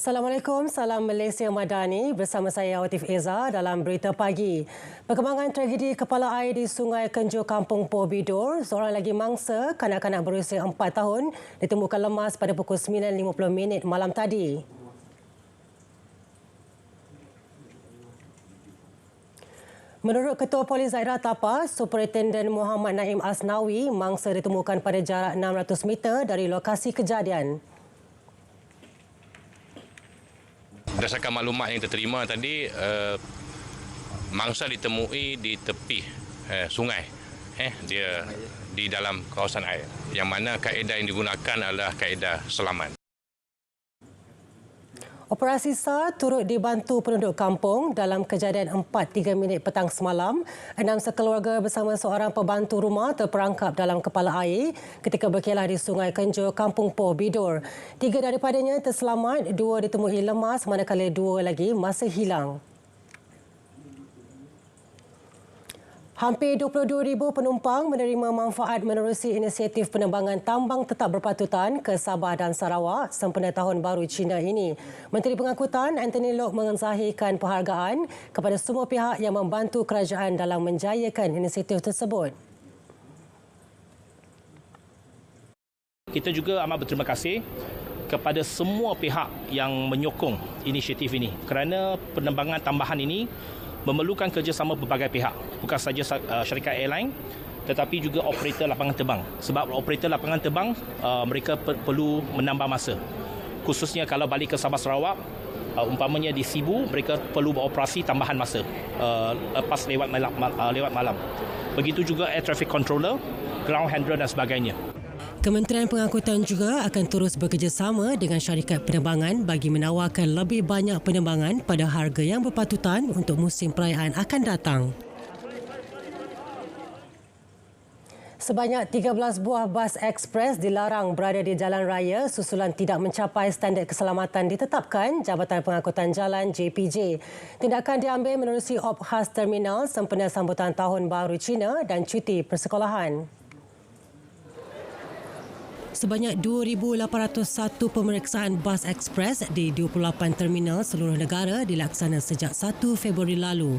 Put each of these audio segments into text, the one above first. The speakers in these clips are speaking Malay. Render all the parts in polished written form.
Assalamualaikum, salam Malaysia Madani. Bersama saya Awatif Eza dalam Berita Pagi. Perkembangan tragedi kepala air di Sungai Kenjo Kampung Poh Bidor, seorang lagi mangsa kanak-kanak berusia 4 tahun ditemukan lemas pada pukul 9.50 malam tadi. Menurut Ketua Polis Daerah Tapa, Superintenden Muhammad Naim Asnawi, mangsa ditemukan pada jarak 600 meter dari lokasi kejadian. Berdasarkan maklumat yang terterima tadi, mangsa ditemui di tepi sungai, dia di dalam kawasan air, yang mana kaedah yang digunakan adalah kaedah selamat. Operasi SAR turut dibantu penduduk kampung dalam kejadian 4:03 petang semalam. 6 sekeluarga bersama seorang pembantu rumah terperangkap dalam kepala air ketika berkelah di Sungai Kenjo, Kampung Poh Bidor. 3 daripadanya terselamat, 2 ditemui lemas manakala 2 lagi masih hilang. Hampir 22,000 penumpang menerima manfaat menerusi inisiatif penerbangan tambang tetap berpatutan ke Sabah dan Sarawak sempena Tahun Baru Cina ini. Menteri Pengangkutan Anthony Loke menzahirkan penghargaan kepada semua pihak yang membantu kerajaan dalam menjayakan inisiatif tersebut. Kita juga amat berterima kasih kepada semua pihak yang menyokong inisiatif ini kerana penerbangan tambahan ini memerlukan kerjasama berbagai pihak, bukan saja syarikat airline tetapi juga operator lapangan terbang. Sebab operator lapangan terbang mereka perlu menambah masa. Khususnya kalau balik ke Sabah Sarawak, umpamanya di Sibu, mereka perlu beroperasi tambahan masa lepas lewat malam. Begitu juga air traffic controller, ground handler dan sebagainya. Kementerian Pengangkutan juga akan terus bekerjasama dengan syarikat penerbangan bagi menawarkan lebih banyak penerbangan pada harga yang berpatutan untuk musim perayaan akan datang. Sebanyak 13 buah bas ekspres dilarang berada di jalan raya susulan tidak mencapai standard keselamatan ditetapkan Jabatan Pengangkutan Jalan JPJ. Tindakan diambil menerusi op khas terminal sempena sambutan Tahun Baru Cina dan cuti persekolahan. Sebanyak 2,801 pemeriksaan bas ekspres di 28 terminal seluruh negara dilaksana sejak 1 Februari lalu.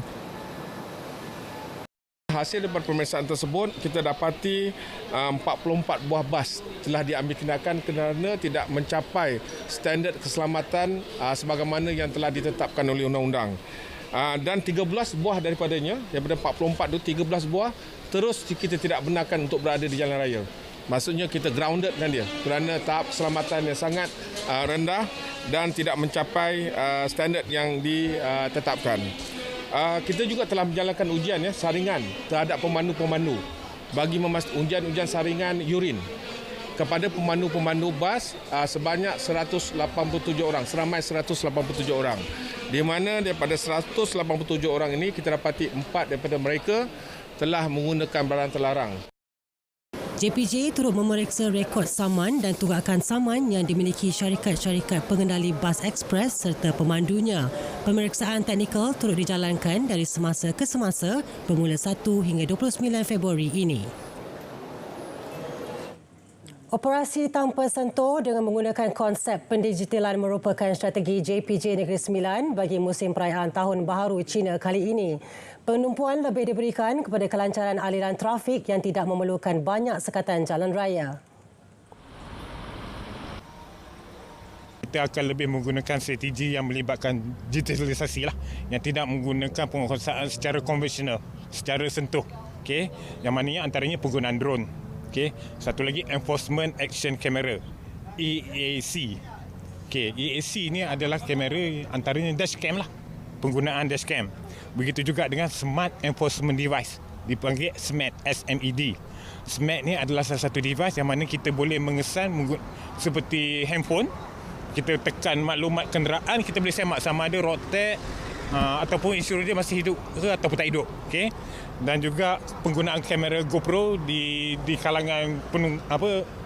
Hasil daripada pemeriksaan tersebut, kita dapati 44 buah bas telah diambil tindakan kerana tidak mencapai standard keselamatan sebagaimana yang telah ditetapkan oleh undang-undang. Dan 13 buah daripadanya, daripada 44 itu 13 buah, terus kita tidak benarkan untuk berada di jalan raya. Maksudnya kita grounded dengan dia kerana tahap keselamatan yang sangat rendah dan tidak mencapai standard yang ditetapkan. Kita juga telah menjalankan ujian saringan terhadap pemandu-pemandu bagi ujian saringan urin kepada pemandu-pemandu bas sebanyak 187 orang, seramai 187 orang. Di mana daripada 187 orang ini kita dapati 4 daripada mereka telah menggunakan barang terlarang. JPJ turut memeriksa rekod saman dan tunggakan saman yang dimiliki syarikat-syarikat pengendali bas ekspres serta pemandunya. Pemeriksaan teknikal turut dijalankan dari semasa ke semasa bermula 1 hingga 29 Februari ini. Operasi tanpa sentuh dengan menggunakan konsep pendigitalan merupakan strategi JPJ Negeri Sembilan bagi musim perayaan Tahun Baharu Cina kali ini. Penumpuan lebih diberikan kepada kelancaran aliran trafik yang tidak memerlukan banyak sekatan jalan raya. Kita akan lebih menggunakan strategi yang melibatkan digitalisasi yang tidak menggunakan penguasaan secara konvensional, secara sentuh. Yang maknanya antaranya penggunaan drone. Satu lagi Enforcement Action Camera, EAC. EAC ini adalah kamera antaranya dashcam penggunaan dashcam. Begitu juga dengan Smart Enforcement Device, dipanggil SMED, SMED. SMED ni adalah salah satu device yang mana kita boleh mengesan seperti handphone. Kita tekan maklumat kenderaan, kita boleh semak sama ada road tag ataupun insurans dia masih hidup ke ataupun tak hidup. Dan juga penggunaan kamera GoPro di kalangan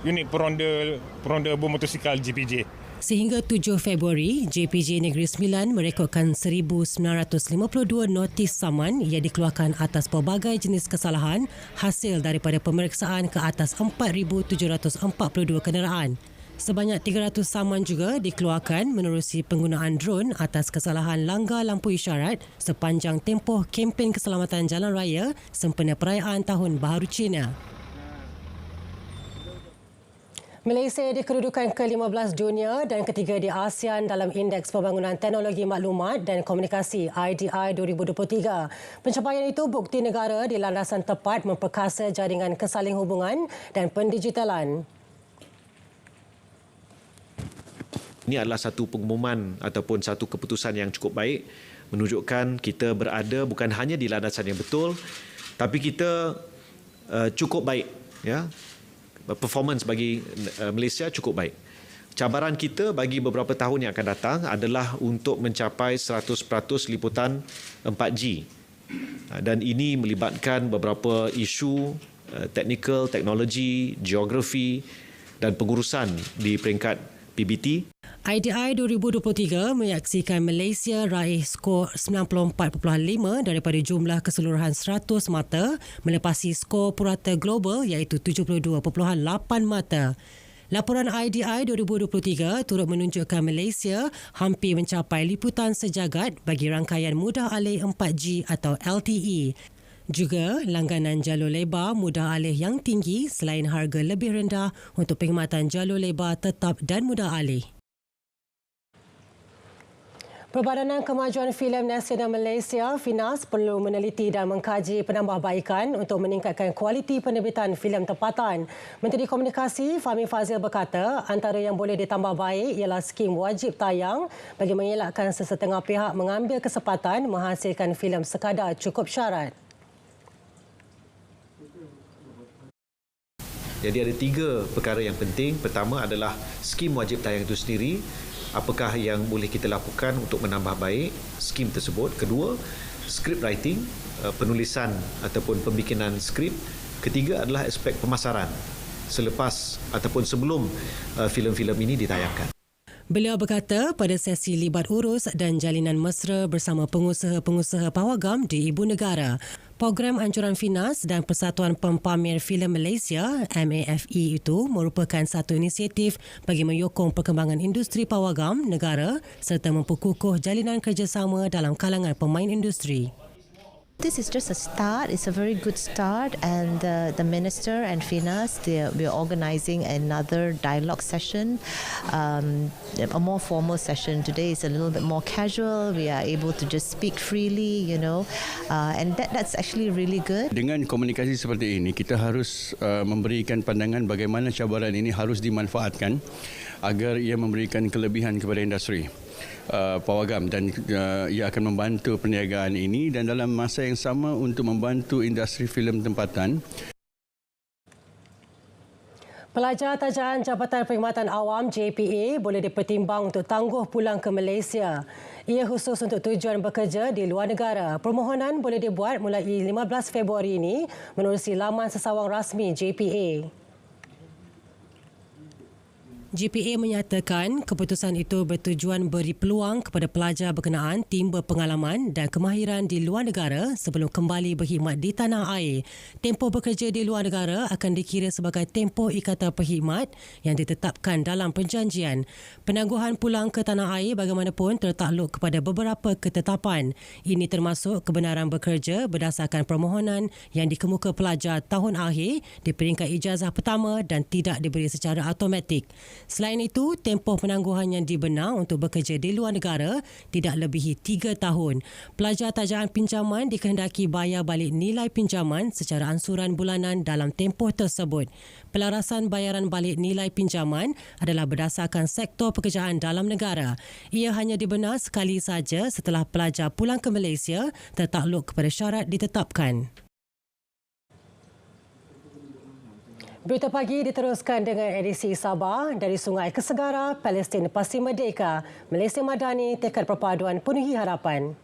unit peronda bermotosikal JPJ. Sehingga 7 Februari, JPJ Negeri Sembilan merekodkan 1,952 notis saman yang dikeluarkan atas pelbagai jenis kesalahan hasil daripada pemeriksaan ke atas 4,742 kenderaan. Sebanyak 300 saman juga dikeluarkan menerusi penggunaan drone atas kesalahan langgar lampu isyarat sepanjang tempoh kempen keselamatan jalan raya sempena perayaan Tahun Baharu Cina. Malaysia di kedudukan ke-15 dunia dan ketiga di ASEAN dalam Indeks Pembangunan Teknologi Maklumat dan Komunikasi IDI 2023. Pencapaian itu bukti negara di landasan tepat memperkasa jaringan kesaling hubungan dan pendigitalan. Ini adalah satu pengumuman ataupun satu keputusan yang cukup baik menunjukkan kita berada bukan hanya di landasan yang betul tapi kita cukup baik, ya. Performance bagi Malaysia cukup baik. Cabaran kita bagi beberapa tahun yang akan datang adalah untuk mencapai 100% liputan 4G. Dan ini melibatkan beberapa isu teknikal, teknologi, geografi dan pengurusan di peringkat PBT. IDI 2023 menyaksikan Malaysia raih skor 94.5 daripada jumlah keseluruhan 100 mata melepasi skor purata global iaitu 72.8 mata. Laporan IDI 2023 turut menunjukkan Malaysia hampir mencapai liputan sejagat bagi rangkaian mudah alih 4G atau LTE. Juga langganan jalur lebar mudah alih yang tinggi selain harga lebih rendah untuk perkhidmatan jalur lebar tetap dan mudah alih. Perbadanan Kemajuan Filem Nasional Malaysia (FINAS) perlu meneliti dan mengkaji penambahbaikan untuk meningkatkan kualiti penerbitan filem tempatan. Menteri Komunikasi Fahmi Fadzil berkata antara yang boleh ditambah baik ialah skim wajib tayang bagi mengelakkan sesetengah pihak mengambil kesempatan menghasilkan filem sekadar cukup syarat. Jadi ada 3 perkara yang penting. Pertama adalah skim wajib tayang itu sendiri. Apakah yang boleh kita lakukan untuk menambah baik skim tersebut. Kedua, script writing, penulisan ataupun pembikinan skrip. Ketiga adalah aspek pemasaran selepas ataupun sebelum filem-filem ini ditayangkan. Beliau berkata pada sesi libat urus dan jalinan mesra bersama pengusaha-pengusaha pawagam di Ibu Negara, program anjuran FINAS dan Persatuan Pempamer Filem Malaysia MAFE itu merupakan satu inisiatif bagi menyokong perkembangan industri pawagam negara serta memperkukuh jalinan kerjasama dalam kalangan pemain industri. This is just a start. It's a very good start, and the Minister and FINAS, we are organising another dialogue session, a more formal session. Today is a little bit more casual. We are able to just speak freely, and that's actually really good. Dengan komunikasi seperti ini, kita harus memberikan pandangan bagaimana cabaran ini harus dimanfaatkan agar ia memberikan kelebihan kepada industri pawagam dan ia akan membantu perniagaan ini dan dalam masa yang sama untuk membantu industri filem tempatan. Pelajar tajaan Jabatan Perkhidmatan Awam JPA boleh dipertimbang untuk tangguh pulang ke Malaysia. Ia khusus untuk tujuan bekerja di luar negara. Permohonan boleh dibuat mulai 15 Februari ini menerusi laman sesawang rasmi JPA. JPA menyatakan keputusan itu bertujuan beri peluang kepada pelajar berkenaan timba pengalaman dan kemahiran di luar negara sebelum kembali berkhidmat di tanah air. Tempoh bekerja di luar negara akan dikira sebagai tempoh ikatan perkhidmat yang ditetapkan dalam perjanjian. Penangguhan pulang ke tanah air bagaimanapun tertakluk kepada beberapa ketetapan. Ini termasuk kebenaran bekerja berdasarkan permohonan yang dikemuka pelajar tahun akhir di peringkat ijazah pertama dan tidak diberi secara automatik. Selain itu, tempoh penangguhan yang dibenar untuk bekerja di luar negara tidak lebihi 3 tahun. Pelajar tajaan pinjaman dikehendaki bayar balik nilai pinjaman secara ansuran bulanan dalam tempoh tersebut. Pelarasan bayaran balik nilai pinjaman adalah berdasarkan sektor pekerjaan dalam negara. Ia hanya dibenar sekali saja setelah pelajar pulang ke Malaysia tertakluk kepada syarat ditetapkan. Berita pagi diteruskan dengan edisi Sabah dari Sungai ke Segara, Palestin pasti merdeka. Malaysia Madani tekad perpaduan penuhi harapan.